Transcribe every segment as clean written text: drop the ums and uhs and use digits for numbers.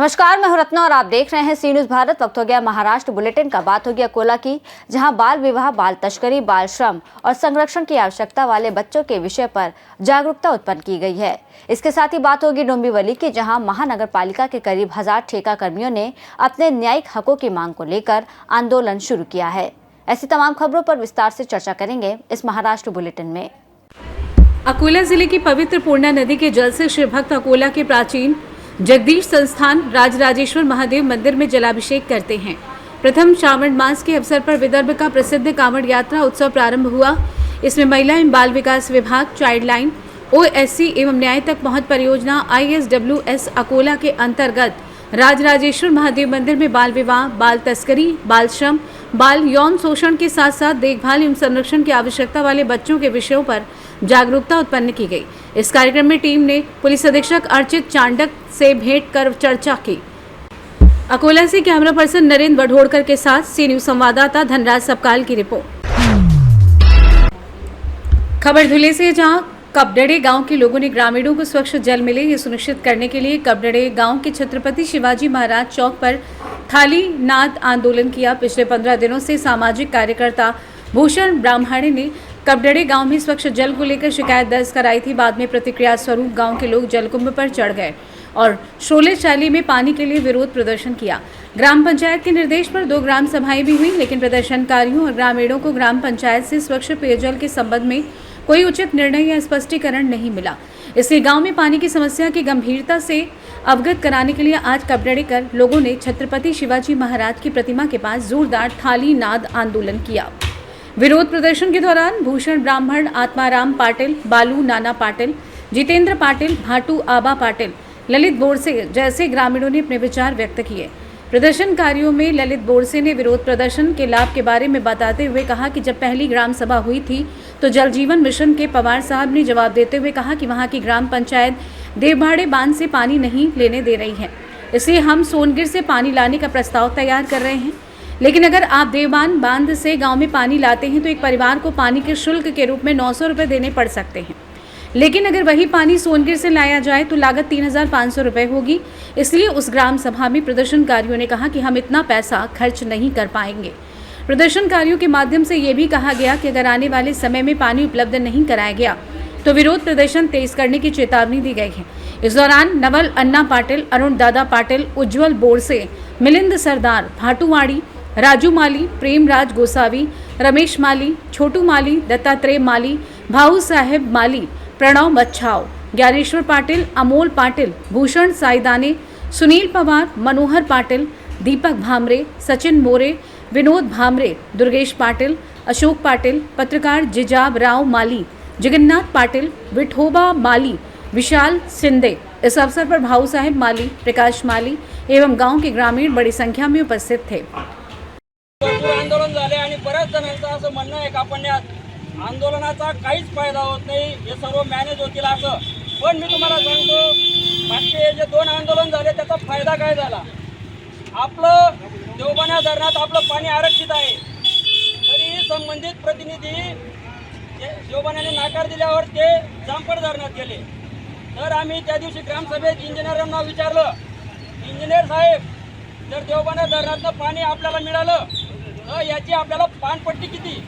नमस्कार, मैं हूं रत्ना और आप देख रहे हैं सी न्यूज़ भारत। वक्त हो गया महाराष्ट्र बुलेटिन का। बात होगी अकोला की, जहां बाल विवाह, बाल तस्करी, बाल श्रम और संरक्षण की आवश्यकता वाले बच्चों के विषय पर जागरूकता उत्पन्न की गई है। इसके साथ ही बात होगी डोंबिवली की, जहां महानगर पालिका के करीब 1000 ठेका कर्मियों ने अपने न्यायिक हकों की मांग को लेकर आंदोलन शुरू किया है। ऐसी तमाम खबरों पर विस्तार से चर्चा करेंगे इस महाराष्ट्र बुलेटिन में। अकोला जिले की पवित्र पूर्णा नदी के जल से शिव भक्त अकोला के प्राचीन जगदीश संस्थान राजराजेश्वर महादेव मंदिर में जलाभिषेक करते हैं। प्रथम श्रावण मास के अवसर पर विदर्भ का प्रसिद्ध कांवड़ यात्रा उत्सव प्रारंभ हुआ। इसमें महिला एवं बाल विकास विभाग, चाइल्ड लाइन, OSC एवं न्याय तक पहुंच परियोजना ISWS अकोला के अंतर्गत राजराजेश्वर महादेव मंदिर में बाल विवाह, बाल तस्करी, बाल श्रम, बाल यौन शोषण के साथ साथ देखभाल एवं संरक्षण की आवश्यकता वाले बच्चों के विषयों पर जागरूकता उत्पन्न की गई। इस कार्यक्रम में टीम ने पुलिस अधीक्षक अर्चित चांडक से भेंट कर चर्चा की। अकोला से कैमरा पर्सन नरेंद्र वढोड़कर के साथ सी न्यूज़ संवाददाता धनराज सबकाल की रिपोर्ट। खबर धुले से, जहां कपडड़े गांव के लोगों ने ग्रामीणों को स्वच्छ जल मिले, ये सुनिश्चित करने के लिए कपडड़े गांव के छत्रपति शिवाजी महाराज चौक पर थाली नाद आंदोलन किया। पिछले 15 दिनों से सामाजिक कार्यकर्ता भूषण ब्राह्मणे ने कपडड़े गांव में स्वच्छ जल को लेकर शिकायत दर्ज कराई थी। बाद में प्रतिक्रिया स्वरूप गांव के लोग जलकुंभ पर चढ़ गए और शोले चाली में पानी के लिए विरोध प्रदर्शन किया। ग्राम पंचायत के निर्देश पर 2 ग्राम सभाएं भी हुई, लेकिन प्रदर्शनकारियों और ग्रामीणों को ग्राम पंचायत से स्वच्छ पेयजल के संबंध में कोई उचित निर्णय या स्पष्टीकरण नहीं मिला। इसलिए गांव में पानी की समस्या की गंभीरता से अवगत कराने के लिए आज कपडड़े कर लोगों ने छत्रपति शिवाजी महाराज की प्रतिमा के पास जोरदार थाली नाद आंदोलन किया। विरोध प्रदर्शन के दौरान भूषण ब्राह्मण, आत्माराम पाटिल, बालू नाना पाटिल, जितेंद्र पाटिल, भाटू आबा पाटिल, ललित बोरसे जैसे ग्रामीणों ने अपने विचार व्यक्त किए। प्रदर्शनकारियों में ललित बोरसे ने विरोध प्रदर्शन के लाभ के बारे में बताते हुए कहा कि जब पहली ग्राम सभा हुई थी तो जल जीवन मिशन के पवार साहब ने जवाब देते हुए कहा कि वहां की ग्राम पंचायत देवभाड़े बांध से पानी नहीं लेने दे रही है, इसलिए हम सोनगिर से पानी लाने का प्रस्ताव तैयार कर रहे हैं। लेकिन अगर आप देवबान बांध से गांव में पानी लाते हैं तो एक परिवार को पानी के शुल्क के रूप में 900 रुपये देने पड़ सकते हैं, लेकिन अगर वही पानी सोनगिर से लाया जाए तो लागत 3500 रुपये होगी। इसलिए उस ग्राम सभा में प्रदर्शनकारियों ने कहा कि हम इतना पैसा खर्च नहीं कर पाएंगे। प्रदर्शनकारियों के माध्यम से ये भी कहा गया कि अगर आने वाले समय में पानी उपलब्ध नहीं कराया गया तो विरोध प्रदर्शन तेज करने की चेतावनी दी गई है। इस दौरान नवल अन्ना पाटिल, अरुण दादा पाटिल, उज्जवल बोरसे, मिलिंद सरदार, भाटूवाड़ी, राजू माली, प्रेमराज गोसावी, रमेश माली, छोटू माली, दत्तात्रेय माली, भाऊ साहेब माली, प्रणव मच्छाव, ज्ञानेश्वर पाटिल, अमोल पाटिल, भूषण साईदाने, सुनील पवार, मनोहर पाटिल, दीपक भामरे, सचिन मोरे, विनोद भामरे, दुर्गेश पाटिल, अशोक पाटिल, पत्रकार जिजाब राव माली, जगन्नाथ पाटिल, विठोबा माली, विशाल सिंधे। इस अवसर पर भाऊ साहेब माली, प्रकाश माली एवं गांव के ग्रामीण बड़ी संख्या में उपस्थित थे। आंदोलन झाले आणि बऱ्याच जणांचं असं म्हणणं आहे का आपण या आंदोलनाचा काहीच फायदा होत नाही, हे सर्व मॅनेज होतील असं। पण मी तुम्हाला सांगतो, मागचे जे 2 आंदोलन झाले त्याचा फायदा काय झाला? आपलं देवबाना धरणात आपलं पाणी आरक्षित आहे, तरी संबंधित प्रतिनिधी देवबानाने नाकार दिल्यावर ते जामपड धरणात गेले। तर आम्ही त्या दिवशी ग्रामसभेत इंजिनियरांना विचारलं, इंजिनियर साहेब, जर देवबाना धरणातनं पाणी आपल्याला मिळालं तर याची आपल्याला पाणपट्टी किती,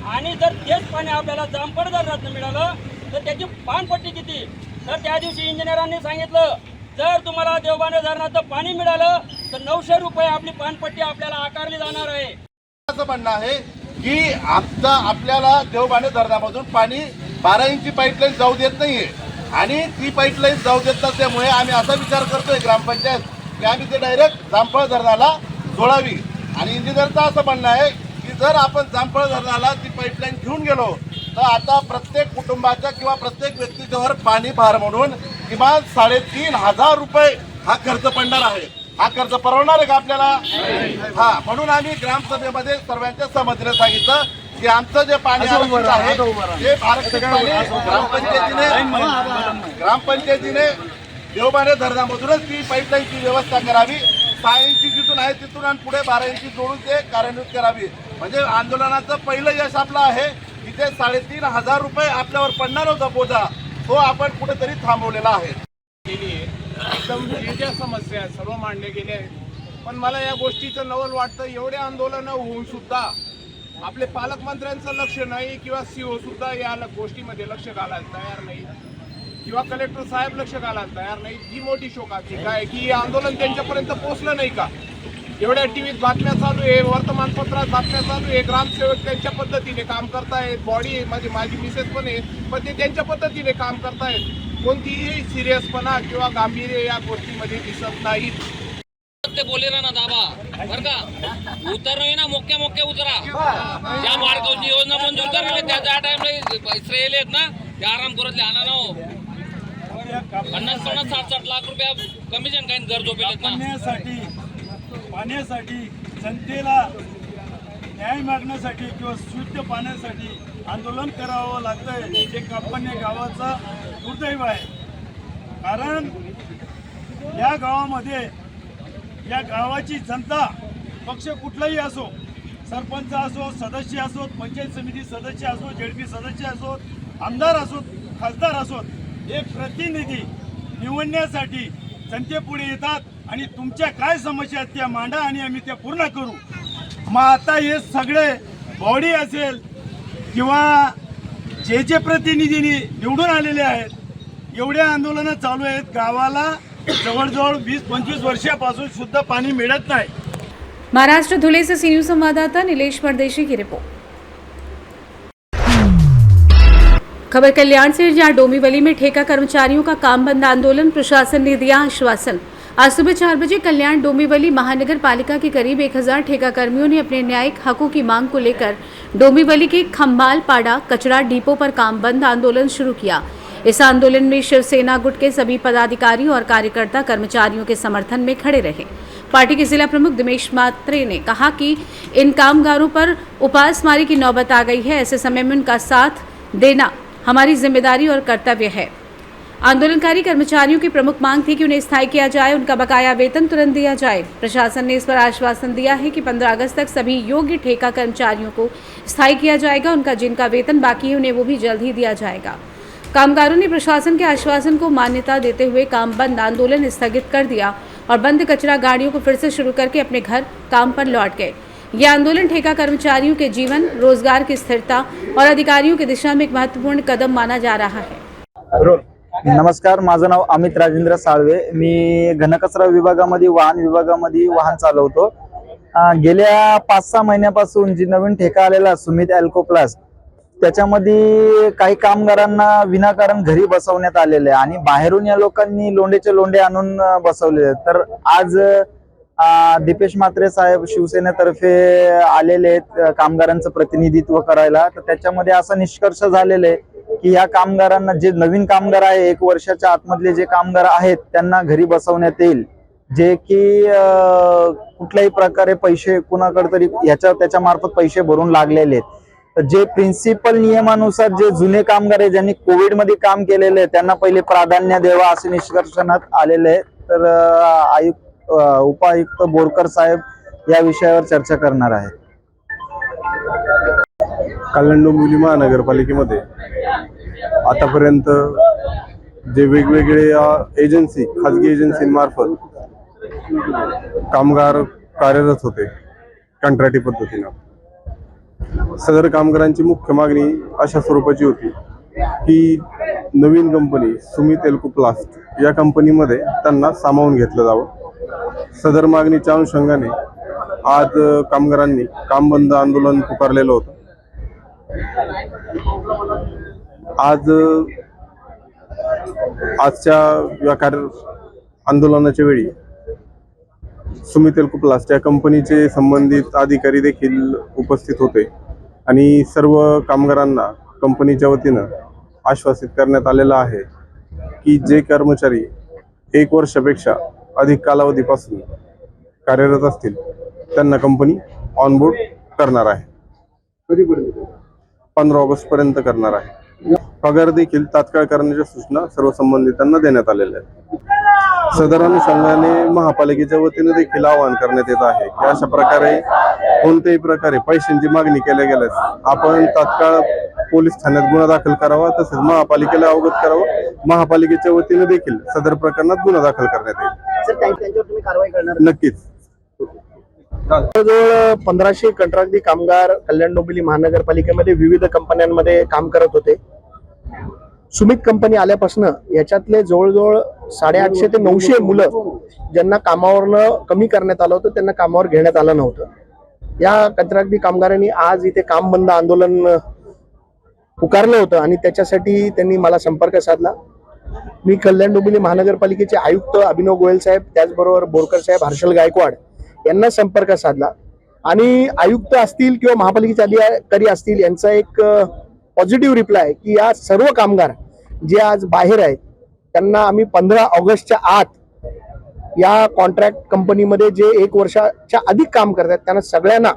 आणि जर तेच पाणी आपल्याला जामपड धरणातनं मिळालं तर त्याची पाणपट्टी किती? तर त्या दिवशी इंजिनियरांनी सांगितलं, जर तुम्हाला देवबाना धरणातनं पाणी मिळालं तर 900 रुपये आपली पाणपट्टी आपल्याला आकारली जाणार आहे। असं म्हणणं आहे की आपल्याला देवबाना धरणामधून पाणी 12 इंची पाईपलाईन जाऊ देत नाहीये, आणि ती पाईपलाईन जाऊ देत नसल्यामुळे आम्ही असा विचार करतोय ग्रामपंचायत की आम्ही ते डायरेक्ट जामफळ धरणाला जोडावी। आणि इंजिनियरचं असं म्हणणं आहे की जर आपण जामफळ धरणाला ती पाईपलाईन घेऊन गेलो तर आता प्रत्येक कुटुंबाच्या किंवा प्रत्येक व्यक्तीच्यावर पाणी भार म्हणून किमान 3500 रुपये हा खर्च पडणार आहे। हा खर्च परवडणार आहे का आपल्याला? हा, म्हणून आम्ही ग्रामसभेमध्ये सर्वांच्या संमतीने सांगितलं की आमचं जे पाणी आरक्षित आहे ते आरक्षित पाणी ग्रामपंचायतीने देवबाना धरणामधूनच ती पाईपलाईनची व्यवस्था करावी। 6 इंची जिथून आहे तिथून आणि पुढे 12 इंची जोडून ते कार्यान्वित करावी। म्हणजे आंदोलनाचं पहिलं यश आपलं आहे की ते 3500 रुपये आपल्यावर पडणार होता बोजा, तो आपण कुठेतरी थांबवलेला आहे। एकदम ज्या समस्या आहेत सर्व मांडल्या गेल्या आहेत. पण मला या गोष्टीचं नवल वाटतं, एवढे आंदोलनं होऊन सुद्धा आपले पालकमंत्र्यांचं लक्ष नाही किंवा CO सुद्धा या गोष्टीमध्ये लक्ष घालायला तयार नाही किंवा कलेक्टर साहेब लक्ष घालायला तयार नाही. ही मोठी शोकाची काय की आंदोलन त्यांच्यापर्यंत पोहोचलं नाही का? एवढ्या टीव्हीत बातम्या चालू आहे, वर्तमानपत्रात बातम्या चालू आहे, ग्रामसेवक त्यांच्या पद्धतीने काम करतायत, बॉडी म्हणजे माझी मिसेस पण आहे, पण ते त्यांच्या पद्धतीने काम करतायत. कोणतीही सिरियसपणा किंवा गांभीर्य या गोष्टीमध्ये दिसत नाहीत. ते बोले ना दाबा बर का उतरलोय ना मोक्या उतरा. ज्या मार्गावरची योजना मंजूर करायला त्या टाइमला इस्रायल आहेत ना ते आराम करत आणा ना 50-60 लाख रुपया कमिशन काही घर झोपेल पाण्यासाठी जनतेला न्याय मागण्यासाठी किंवा शुद्ध पाण्यासाठी आंदोलन करावं लागतंय. हे कापण्या गावाचा दुर्दैव आहे. कारण या गावामध्ये या गावाची जनता पक्ष कुठलाही असो, सरपंच असो, सदस्य असोत, पंचायत समिती सदस्य असो, ZP सदस्य असोत, आमदार असोत, खासदार असोत, हे प्रतिनिधी निवडण्यासाठी जनतेपुढे येतात आणि तुमच्या काय समस्या आहेत त्या मांडा आणि आम्ही त्या पूर्ण करू. मग आता हे सगळे बॉडी असेल किंवा जे प्रतिनिधी निवडून आलेले आहेत, एवढे आंदोलनं चालू आहेत. गावाला जवळजवळ 20-25 वर्षापासून सुद्धा पाणी मिळत नाही. महाराष्ट्र धुले से सीनियर संवाददाता नीलेश परदेशी की रिपोर्ट। खबर कल्याण से, जहां डोंबिवली में ठेका कर्मचारियों का काम बंद आंदोलन, प्रशासन ने दिया आश्वासन। आज सुबह 4 बजे कल्याण डोंबिवली महानगर पालिका के करीब 1000 ठेका कर्मियों ने अपने न्यायिक हकों की मांग को लेकर डोंबिवली के खम्बालपाड़ा कचरा डिपो पर काम बंद आंदोलन शुरू किया। इस आंदोलन में शिवसेना गुट के सभी पदाधिकारी और कार्यकर्ता कर्मचारियों के समर्थन में खड़े रहे। पार्टी के जिला प्रमुख दिनेश मात्रे ने कहा कि इन कामगारों पर उपासमारी की नौबत आ गई है, ऐसे समय में उनका साथ देना हमारी जिम्मेदारी और कर्तव्य है। आंदोलनकारी कर्मचारियों की प्रमुख मांग थी कि उन्हें स्थायी किया जाए, उनका बकाया वेतन तुरंत दिया जाए। प्रशासन ने इस पर आश्वासन दिया है कि 15 अगस्त तक सभी योग्य ठेका कर्मचारियों को स्थायी किया जाएगा। उनका जिनका वेतन बाकी है उन्हें वो भी जल्द ही दिया जाएगा। कामगारों ने प्रशासन के आश्वासन को मान्यता देते हुए काम बंद आंदोलन स्थगित कर दिया और बंद कचरा गाड़ियों को फिर से शुरू करके अपने घर काम पर लौट गए। यह आंदोलन ठेका कर्मचारियों के जीवन, रोजगार की स्थिरता और अधिकारियों की दिशा में एक महत्वपूर्ण कदम माना जा रहा है। नमस्कार, माझं नाव अमित राजेंद्र साळवे। मी घनकचरा विभागामध्ये वाहन चालवतो। गेल्या 5-6 महिन्यापासून जी नवीन ठेका आलेला सुमित अल्कोप्लास्ट, त्याच्यामध्ये काही कामगारांना विनाकारण घरी बसवण्यात आलेले आणि बाहेरून या लोकांनी लोंडेचे लोंडे आणून बसवले। तर आज दीपेश मात्रे साहेब शिवसेनेतर्फे आलेले आहेत कामगारांचं प्रतिनिधित्व करायला। तर त्याच्यामध्ये असा निष्कर्ष झालेला आहे की या कामगारांना, जे नवीन कामगार आहे 1 वर्षाच्या आतमधले जे कामगार आहेत त्यांना घरी बसवण्यात येईल, जे की कुठल्याही प्रकारे पैसे कुणाकडे तरी त्याच्या मार्फत पैसे भरून लागलेले आहेत। तर जे प्रिन्सिपल नियमानुसार जे जुने कामगार आहे ज्यांनी कोविड मध्ये काम केलेले आहे त्यांना पहिले प्राधान्य द्यावा असे निष्कर्षात आलेले आहे। तर उपायुक्त बोरकर साहेब या विषयावर चर्चा करणार आहेत। कल्याण डोंबिवली महानगरपालिकेमध्ये आतापर्यंत जे वेगवेगळे एजन्सी, खाजगी एजन्सींमार्फत कामगार कार्यरत होते कंत्राटी पद्धतीने, सदर कामगारांची मुख्य मागणी अशा स्वरूपाची होती की नवीन कंपनी सुमित एल्कोप्लास्ट या कंपनीमध्ये त्यांना सामावून घेतलं जावं। सदर मागणीच्या अनुषंगाने आज कामगारांनी काम बंद आंदोलन पुकारलेलं होतं। आजच्या या आंदोलनाच्या वेळी सुमित एल्कोप्लास्ट या कंपनीचे संबंधित अधिकारी देखील उपस्थित होते आणि सर्व कामगारांना कंपनीच्या वतीनं आश्वासित करण्यात आलेलं आहे की जे कर्मचारी 1 वर्षापेक्षा अधिक कालावधीपासून कार्यरत असतील त्यांना कंपनी ऑनबोर्ड करणार आहे। 15 ऑगस्ट पर्यंत करणार आहे। पगार देखील तात्काळ करण्याच्या सूचना सर्व संबंधितांना देण्यात आलेल्या आहेत। सदर अनुषंगाने महापालिकेच्या वतीने देखील आवाहन करण्यात येत आहे की अशा प्रकारे कोणत्याही प्रकारे पैशांची मागणी केल्या गेल्यास आपण तात्काळ पोलीस ठाण्यात गुन्हा दाखल करावा, तसेच महापालिकेला अवगत करावं. महापालिकेच्या वतीने देखील सदर प्रकरणात गुन्हा दाखल करण्यात येईल. सर त्यांच्यावर तुम्ही कारवाई करणार? नक्कीच. जवळजवळ 1500 कंत्राटी कामगार कल्याण डोंबिवली महानगरपालिकेमध्ये विविध कंपन्यांमध्ये काम करत होते. सुमित कंपनी आल्यापासून याच्यातले जवळजवळ 850 ते 900 मुलं ज्यांना कामावरनं कमी करण्यात आलं होतं त्यांना कामावर घेण्यात आलं नव्हतं. या कंत्राटी कामगारांनी आज इथे काम बंद आंदोलन पुकारलं होतं आणि त्याच्यासाठी त्यांनी मला संपर्क साधला. मी कल्याण डोंबिवली महानगरपालिकेचे आयुक्त अभिनव गोयल साहेब, त्याचबरोबर बोरकर साहेब, हर्षल गायकवाड यांना संपर्क साधला आणि आयुक्त असतील किंवा महापालिकेचे अधिकारी असतील यांचा एक पॉझिटिव्ह रिप्लाय की या सर्व कामगार जे आज बाहेर आहेत त्यांना आम्ही 15 ऑगस्टच्या आत या कॉन्ट्रॅक्ट कंपनीमध्ये जे 1 वर्षाच्या अधिक काम करतात त्यांना सगळ्यांना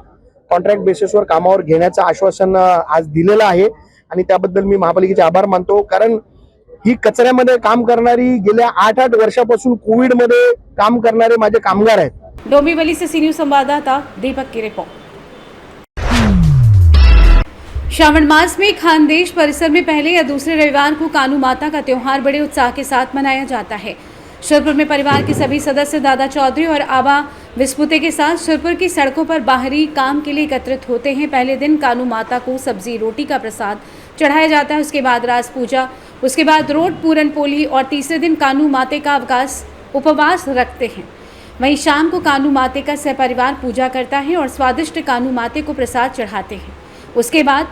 कॉन्ट्रॅक्ट बेसिसवर कामावर घेण्याचं आश्वासन आज दिलेलं आहे आणि त्याबद्दल मी महापालिकेचे आभार मानतो. कारण ही कचऱ्यामध्ये काम करणारी गेल्या 8 वर्षापासून कोविडमध्ये काम करणारे माझे कामगार आहेत. डोंबिवली से सी न्यूज संवाददाता दीपक की रिपोर्ट। श्रावण मास में खानदेश परिसर में पहले या दूसरे रविवार को कानू माता का त्योहार बड़े उत्साह के साथ मनाया जाता है। शिरपुर में परिवार के सभी सदस्य दादा चौधरी और आबा विस्पुते के साथ शिरपुर की सड़कों पर बाहरी काम के लिए एकत्रित होते हैं। पहले दिन कानू माता को सब्जी रोटी का प्रसाद चढ़ाया जाता है, उसके बाद रास पूजा, उसके बाद रोट पूरन पोली और तीसरे दिन कानू माते का उपवास रखते हैं। वहीं शाम को कानू माते का सहपरिवार पूजा करता है और स्वादिष्ट कानू माते को प्रसाद चढ़ाते हैं। उसके बाद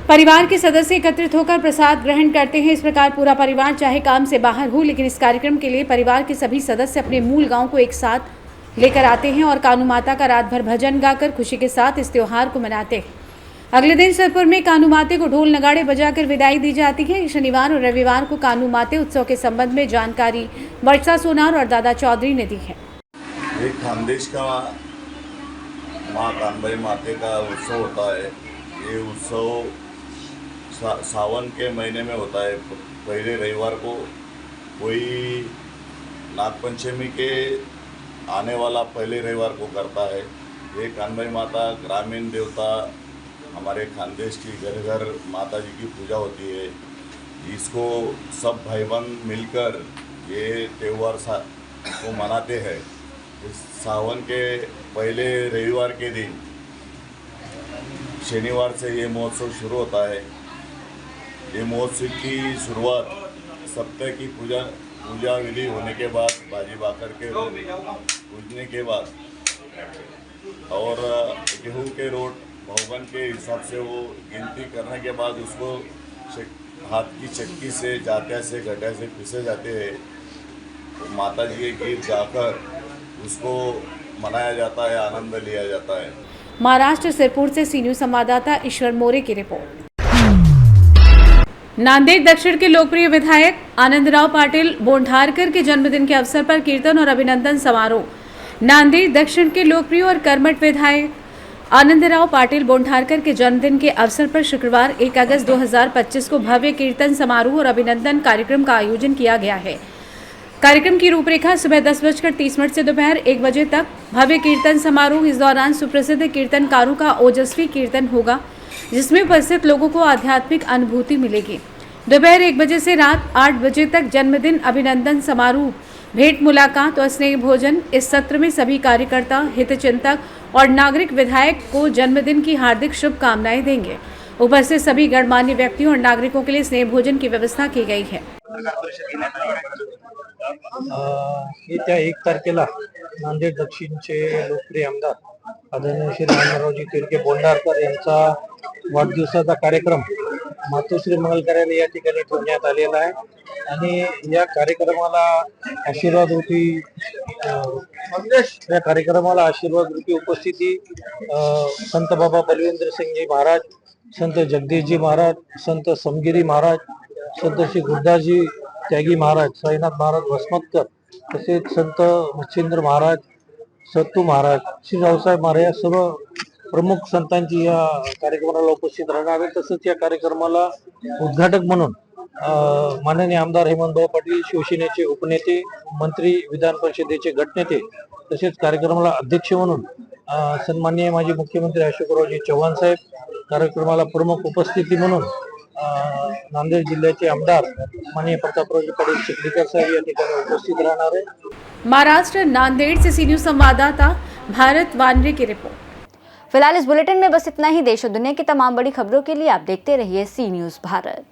परिवार के सदस्य एकत्रित होकर प्रसाद ग्रहण करते हैं। इस प्रकार पूरा परिवार चाहे काम से बाहर हो, लेकिन इस कार्यक्रम के लिए परिवार के सभी सदस्य अपने मूल गांव को एक साथ लेकर आते हैं और कानू माता का रात भर भजन गाकर खुशी के साथ इस त्योहार को मनाते हैं। अगले दिन सिरपुर में कानू माते को ढोल नगाड़े बजाकर विदाई दी जाती है। शनिवार और रविवार को कानू माते उत्सव के संबंध में जानकारी वर्षा सोनार और दादा चौधरी ने दी है। ये खानदेश का माँ कानबाई माते का उत्सव होता है। ये उत्सव सावन के महीने में होता है। पहले रविवार को कोई नागपंचमी के आने वाला पहले रविवार को करता है। ये कानबाई माता ग्रामीण देवता, हमारे खानदेश की घर घर माता जी की पूजा होती है। इसको सब भाई बहन मिलकर ये त्यौहार को मनाते हैं। इस सावन के पहले रविवार के दिन शनिवार से ये महोत्सव शुरू होता है। ये महोत्सव की शुरुआत सप्ताह की पूजा विधि होने के बाद, बाजी बाकर के पूजने के बाद और गेहूं के रोट भवन के हिसाब से वो गिनती करने के बाद उसको हाथ की चक्की से जात्या से गड्ढा से पीसे जाते हैं। तो माता जी के गीत गाकर उसको मनाया जाता है, आनंद लिया जाता है। महाराष्ट्र सिरपुर से सी न्यूज संवाददाता ईश्वर मोरे की रिपोर्ट। नांदेड़ दक्षिण के लोकप्रिय विधायक आनंदराव पाटिल बोंढारकर के जन्मदिन के अवसर पर कीर्तन और अभिनंदन समारोह। नांदेड़ दक्षिण के लोकप्रिय और कर्मठ विधायक आनंदराव पाटिल बोंढारकर के जन्मदिन के अवसर पर शुक्रवार 1 अगस्त 2025 को भव्य कीर्तन समारोह और अभिनंदन कार्यक्रम का आयोजन किया गया है। कार्यक्रम की रूपरेखा सुबह 10:30 से दोपहर 1 बजे तक भव्य कीर्तन समारोह। इस दौरान सुप्रसिद्ध कीर्तनकारों का ओजस्वी कीर्तन होगा, जिसमें उपस्थित लोगों को आध्यात्मिक अनुभूति मिलेगी। दोपहर 1 बजे से रात 8 बजे तक जन्मदिन अभिनंदन समारोह, भेंट मुलाकात और स्नेह भोजन। इस सत्र में सभी कार्यकर्ता, हितचिंतक और नागरिक विधायक को जन्मदिन की हार्दिक शुभकामनाएं देंगे। उपस्थित सभी गणमान्य व्यक्तियों और नागरिकों के लिए स्नेह भोजन की व्यवस्था की गई है। येत्या 1 तारखेला नांदेड दक्षिणचे लोकप्रिय आमदार आदरणीय श्री आनंदरावजी तिरके बोंढारकर यांचा वाढदिवसाचा कार्यक्रम मातोश्री मंगल कार्यालय या ठिकाणी ठेवण्यात आलेला आहे आणि या कार्यक्रमाला आशीर्वाद रूपी उपस्थिती संत बाबा बलविंद्र सिंहजी महाराज, संत जगदीशजी महाराज, संत समगिरी महाराज, संत श्री गुरुदासजी त्यागी महाराज, साईनाथ महाराज वसमतकर, तसेच संत मच्छिंद्र महाराज, सत्तू महाराज, श्री रावसाहेब महाराज या सर्व प्रमुख संतांची या कार्यक्रमाला उपस्थित राहणार आहे। तसंच या कार्यक्रमाला उद्घाटक म्हणून माननीय आमदार हेमंतभाऊ पाटील, शिवसेनेचे उपनेते, मंत्री, विधान परिषदेचे गटनेते, तसेच कार्यक्रमाला अध्यक्ष म्हणून सन्माननीय माजी मुख्यमंत्री अशोकरावजी चव्हाण साहेब, कार्यक्रमाला प्रमुख उपस्थिती म्हणून नांदेड जिल्ह्याचे आमदार माननीय प्रतापरावजी पाटील चिखलीकर साहेब या ठिकाणी उपस्थित राहणार आहे. महाराष्ट्र नांदेड़ से सी न्यूज संवाददाता भारत वानरे की रिपोर्ट। फिलहाल इस बुलेटिन में बस इतना ही। देश और दुनिया की तमाम बड़ी खबरों के लिए आप देखते रहिए सी न्यूज़ भारत।